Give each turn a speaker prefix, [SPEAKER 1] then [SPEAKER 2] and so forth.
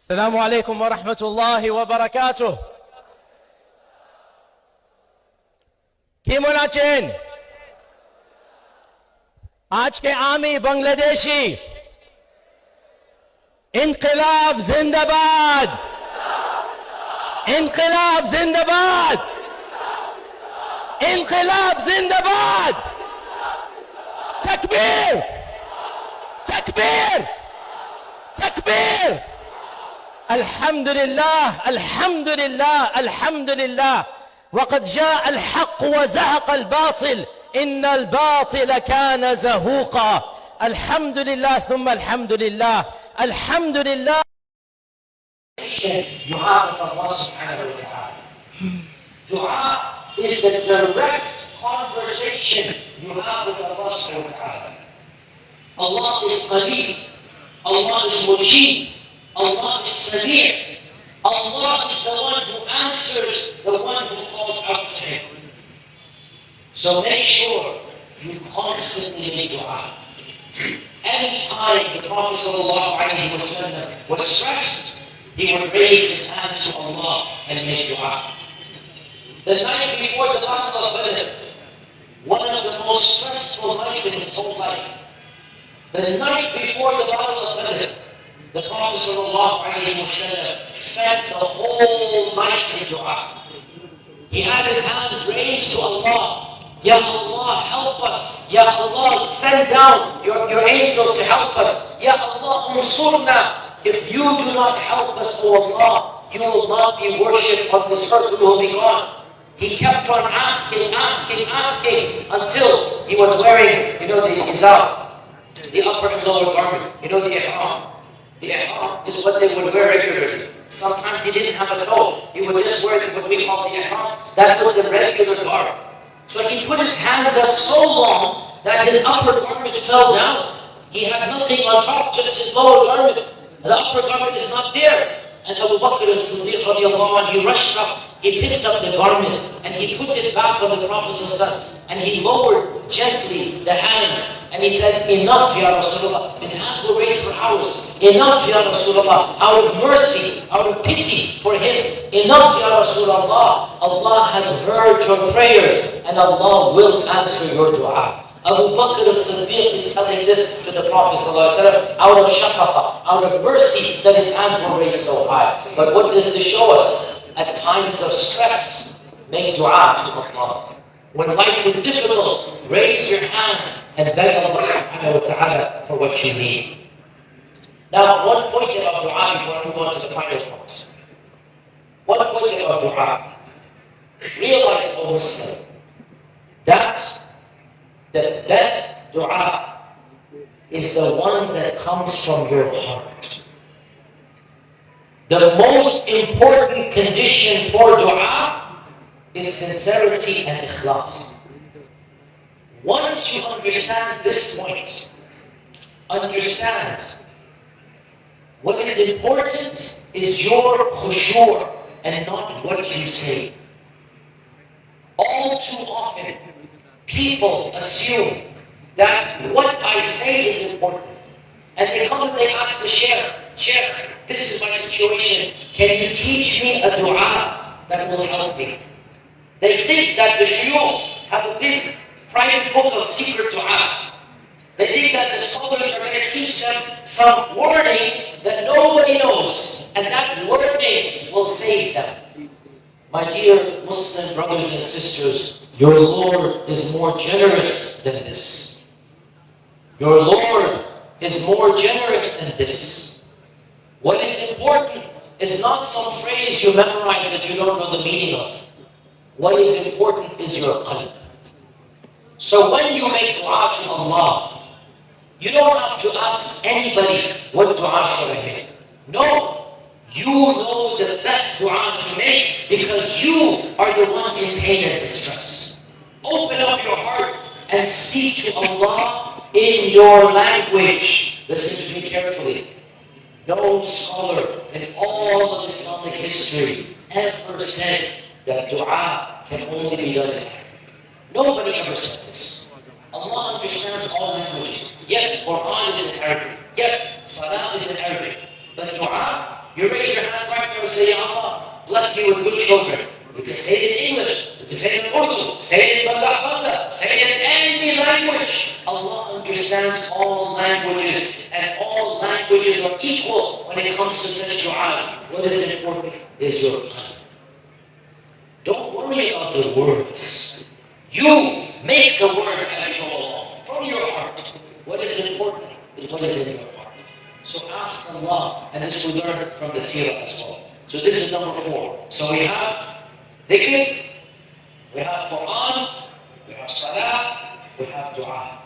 [SPEAKER 1] السلام عليكم ورحمة الله وبركاته. কেমন আছেন? আজকে আমি বাংলাদেশি। ইনকিলাব জিন্দাবাদ, ইনকিলাব জিন্দাবাদ, ইনকিলাব জিন্দাবাদ। তাকবীর, তাকবীর, তাকবীর। الحمد لله، الحمد لله، الحمد لله. وقد جاء الحق وزهق الباطل، إن الباطل كان زهوقا. الحمد لله ثم الحمد لله. الحمد لله.
[SPEAKER 2] You have with Allah subhanahu wa ta'ala. Dua is the direct conversation you have with Allah subhanahu wa ta'ala. Allah is Qareeb, Allah is Mujib, Allah is Samir. Allah is the one who answers the one who calls out to Him. So make sure you constantly make dua. Anytime the Prophet ﷺ was stressed, he would raise his hands to Allah and make dua. The night before the Battle of Badr, one of the most stressful nights in his whole life. The night before the Battle of Badr, the Prophet ﷺ spent the whole night in dua. He had his hands raised to Allah. Ya Allah, help us. Ya Allah, send down your angels to help us. Ya Allah, unsurna. If you do not help us, O Allah, you will not be worshipped on this earth, we will be gone. He kept on asking until he was wearing, the izar, the upper and lower garment, the ihram. The ihram is what they would wear regularly. Sometimes he didn't have a thobe. He would just wear what we call the ihram. That was the regular garb. So he put his hands up so long that his upper garment fell down. He had nothing on top, just his lower garment. The upper garment is not there. And Abu Bakr as-Siddiq radiallahu anhu, he rushed up, he picked up the garment, and he put it back on the Prophet and he lowered gently the hands, and he said, enough, Ya Rasulullah. His hands were raised for hours. Enough, Ya Rasulullah. Out of mercy, out of pity for him. Enough, Ya Rasulullah. Allah has heard your prayers, and Allah will answer your dua. Abu Bakr as-Siddiq is telling this to the Prophet ﷺ out of shafaqah, out of mercy that his hands were raised so high. But what does this show us? At times of stress, make dua to Allah. When life is difficult, raise your hands and beg Allah subhanahu wa ta'ala for what you need. Now, one point about dua before I move on to the final point. One point about dua. Realize, O Muslim, that the best dua is the one that comes from your heart. The most important condition for dua is sincerity and ikhlas. Once you understand this point, understand what is important is your khushu' and not what you say. All too often, people assume that what I say is important. And they come and they ask the Sheikh, this is my situation. Can you teach me a dua that will help me? They think that the shuyukh have a big private book of secret du'as. They think that the scholars are going to teach them some wording that nobody knows. And that wording will save them. My dear Muslim brothers and sisters, your Lord is more generous than this. Your Lord is more generous than this. What is important is not some phrase you memorize that you don't know the meaning of. What is important is your qalb. So when you make dua to Allah, you don't have to ask anybody, what dua should I make? No, you know the best dua to make because you are the one in pain and distress. Open up your heart and speak to Allah in your language. Listen to me carefully. No scholar in all of Islamic history ever said that dua can only be done in Arabic. Nobody ever said this. Allah understands all languages. Yes, Quran is in Arabic. Yes, Salah is in Arabic. But dua You raise your hand right now and say, Ya Allah, bless me with good children. You can say it in English, you can say it in Urdu, say it in Bangla, say it in any language. Allah understands all languages, and all languages are equal when it comes to such du'as. What is important is your qalb. Don't worry about the words. You make the words as you go along, from your heart. What is important is what is in your heart. So ask Allah, and this we learn from the seerah as well. So this is number 4. So we have dhikr, we have Quran, we have salah, we have dua.